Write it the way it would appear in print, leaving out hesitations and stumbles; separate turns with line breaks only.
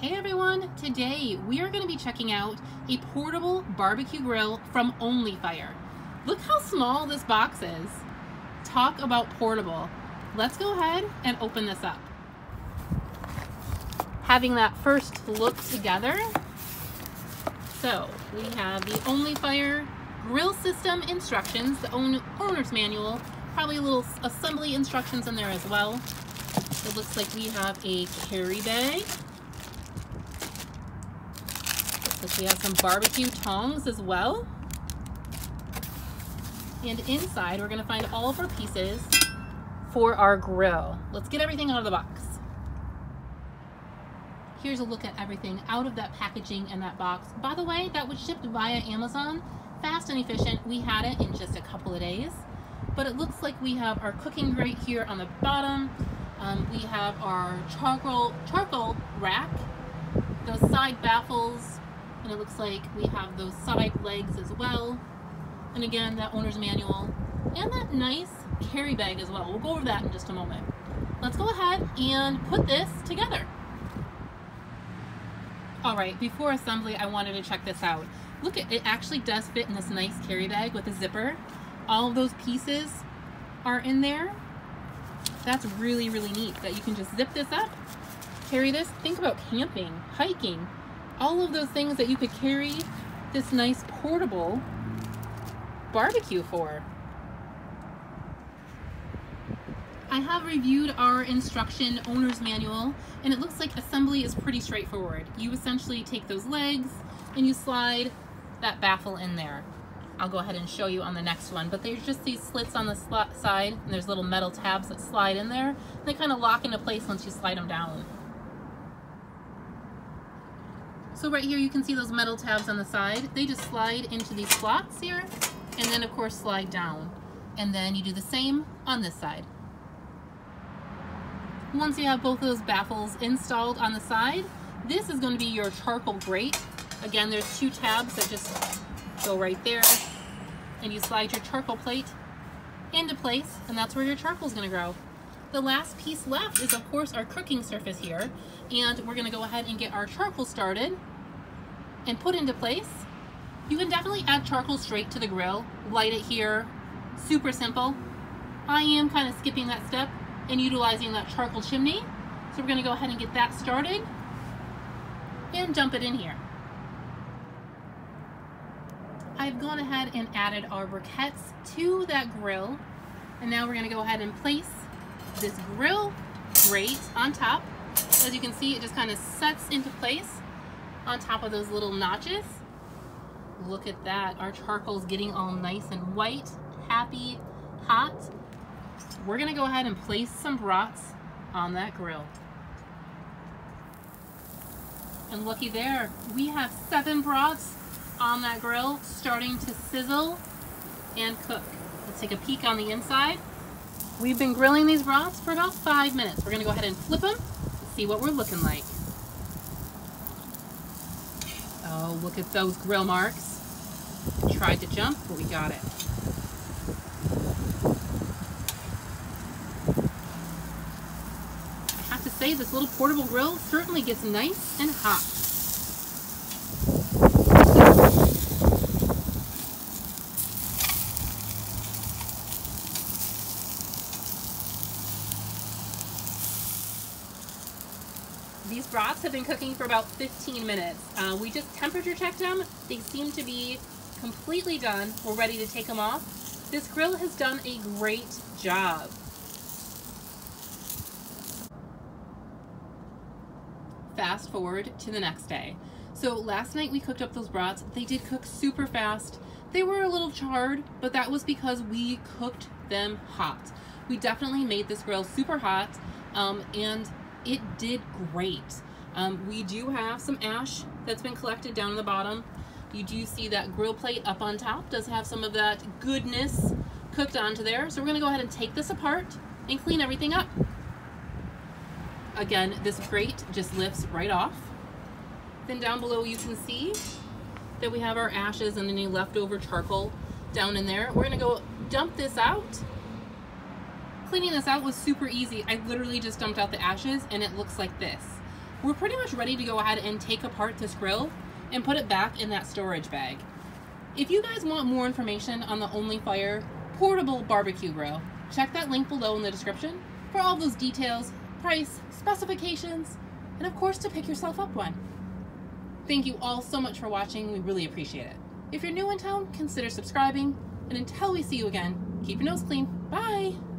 Hey everyone, today we are going to be checking out a portable barbecue grill from OnlyFire. Look how small this box is. Talk about portable. Let's go ahead and open this up. Having that first look together. So we have the OnlyFire grill system instructions, the owner's manual, probably a little assembly instructions in there as well. It looks like we have a carry bag. Looks like we have some barbecue tongs as well. And inside we're going to find all of our pieces for our grill. Let's get everything out of the box. Here's a look at everything out of that packaging and that box. By the way, that was shipped via Amazon. Fast and efficient. We had it in just a couple of days. But it looks like we have our cooking grate here on the bottom. We have our charcoal rack, those side baffles, and it looks like we have those side legs as well. And again, that owner's manual and that nice carry bag as well. We'll go over that in just a moment. Let's go ahead and put this together. All right, before assembly, I wanted to check this out. Look, it actually does fit in this nice carry bag with a zipper. All of those pieces are in there. That's really, really neat that you can just zip this up, carry this. Think about camping, hiking, all of those things that you could carry this nice portable barbecue for. I have reviewed our instruction owner's manual, and it looks like assembly is pretty straightforward. You essentially take those legs and you slide that baffle in there. I'll go ahead and show you on the next one, but there's just these slits on the side, and there's little metal tabs that slide in there. They kind of lock into place once you slide them down. So right here you can see those metal tabs on the side. They just slide into these slots here, and then of course slide down. And then you do the same on this side. Once you have both of those baffles installed on the side, this is going to be your charcoal grate. Again, there's two tabs that just go right there, and you slide your charcoal plate into place, and that's where your charcoal is going to grow. The last piece left is of course our cooking surface here, and we're going to go ahead and get our charcoal started and put into place. You can definitely add charcoal straight to the grill, light it here, super simple. I am kind of skipping that step and utilizing that charcoal chimney, so we're going to go ahead and get that started and dump it in here. I've gone ahead and added our briquettes to that grill, and now we're going to go ahead and place this grill grate on top. As you can see, it just kind of sets into place on top of those little notches. Look at that, our charcoal's getting all nice and white, happy, hot. We're going to go ahead and place some brats on that grill. And looky there, we have 7 brats on that grill starting to sizzle and cook. Let's take a peek on the inside. We've been grilling these brats for about 5 minutes. We're going to go ahead and flip them and see what we're looking like. Oh, look at those grill marks. Tried to jump, but we got it. I have to say, this little portable grill certainly gets nice and hot. These brats have been cooking for about 15 minutes. We just temperature checked them. They seem to be completely done. We're ready to take them off. This grill has done a great job. Fast forward to the next day. So last night we cooked up those brats. They did cook super fast. They were a little charred, but that was because we cooked them hot. We definitely made this grill super hot, and it did great. We do have some ash that's been collected down in the bottom. You do see that grill plate up on top does have some of that goodness cooked onto there. So we're going to go ahead and take this apart and clean everything up. Again, this grate just lifts right off. Then down below you can see that we have our ashes and any leftover charcoal down in there. We're going to go dump this out. Cleaning this out was super easy. I literally just dumped out the ashes and it looks like this. we're pretty much ready to go ahead and take apart this grill and put it back in that storage bag. If you guys want more information on the Only Fire portable barbecue grill, check that link below in the description for all those details, price, specifications, and of course to pick yourself up one. Thank you all so much for watching. We really appreciate it. If you're new in town, consider subscribing, and until we see you again, keep your nose clean. Bye!